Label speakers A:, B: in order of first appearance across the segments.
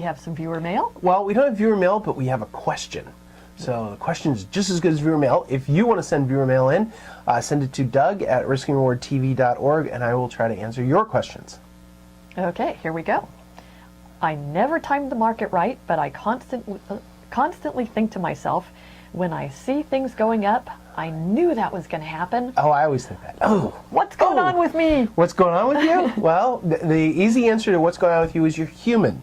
A: have some viewer mail.
B: Well, we don't have viewer mail, but we have a question. So the question is just as good as viewer mail. If you want to send viewer mail in, send it to Doug@riskandrewardtv.org, and I will try to answer your questions.
A: Okay, here we go. I never timed the market right, but I constantly think to myself, when I see things going up, I knew that was going to happen.
B: Oh, I always think that. Oh,
A: what's going on with me?
B: What's going on with you? Well, the easy answer to what's going on with you is you're human.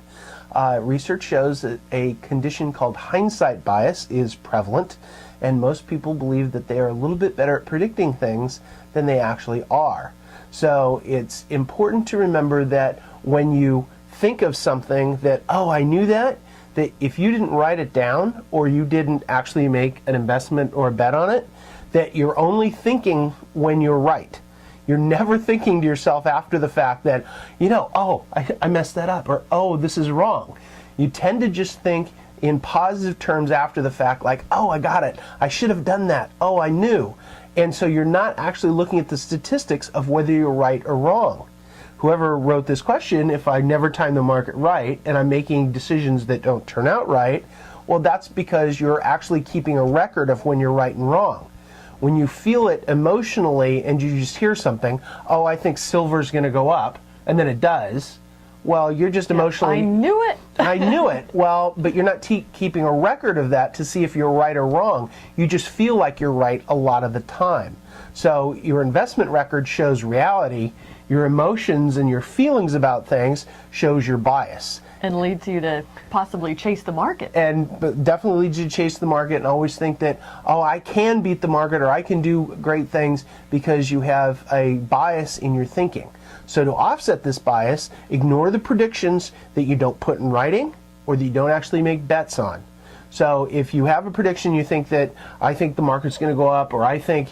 B: Research shows that a condition called hindsight bias is prevalent, and most people believe that they are a little bit better at predicting things than they actually are. So it's important to remember that when you think of something that, oh, I knew that if you didn't write it down or you didn't actually make an investment or a bet on it, that you're only thinking when you're right. You're never thinking to yourself after the fact that, oh, I messed that up, or oh, this is wrong. You tend to just think in positive terms after the fact, like, oh, I got it. I should have done that. Oh, I knew. And so you're not actually looking at the statistics of whether you're right or wrong. Whoever wrote this question, if I never time the market right and I'm making decisions that don't turn out right, well, that's because you're actually keeping a record of when you're right and wrong. When you feel it emotionally and you just hear something, oh, I think silver's going to go up, and then it does, well, you're just emotionally...
A: I knew it.
B: I knew it. Well, but you're not keeping a record of that to see if you're right or wrong. You just feel like you're right a lot of the time. So your investment record shows reality. Your emotions and your feelings about things shows your bias.
A: And leads you to possibly chase the market.
B: But definitely leads you to chase the market and always think that, oh, I can beat the market or I can do great things because you have a bias in your thinking. So to offset this bias, ignore the predictions that you don't put in writing or that you don't actually make bets on. So if you have a prediction, you think that, I think the market's going to go up, or I think,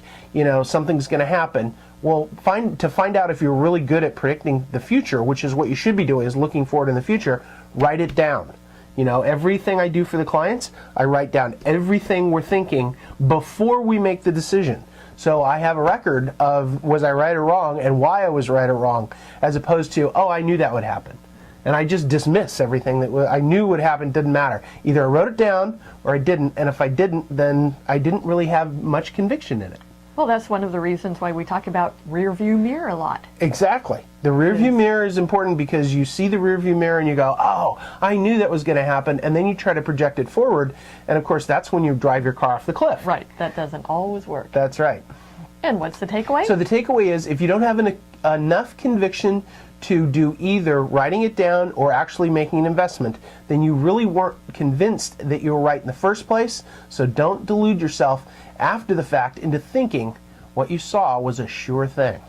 B: something's going to happen. Well, to find out if you're really good at predicting the future, which is what you should be doing, is looking forward in the future, write it down. Everything I do for the clients, I write down everything we're thinking before we make the decision. So I have a record of was I right or wrong and why I was right or wrong, as opposed to, oh, I knew that would happen. And I just dismiss everything that I knew would happen. Didn't matter. Either I wrote it down or I didn't, and if I didn't, then I didn't really have much conviction in it.
A: Well, that's one of the reasons why we talk about rear view mirror a lot.
B: Exactly. The rear view mirror is important because you see the rear view mirror and you go, oh, I knew that was going to happen, and then you try to project it forward, and of course that's when you drive your car off the cliff.
A: Right. That doesn't always work.
B: That's right.
A: And what's the takeaway?
B: So the takeaway is, if you don't have enough conviction to do either writing it down or actually making an investment, then you really weren't convinced that you were right in the first place. So don't delude yourself after the fact into thinking what you saw was a sure thing.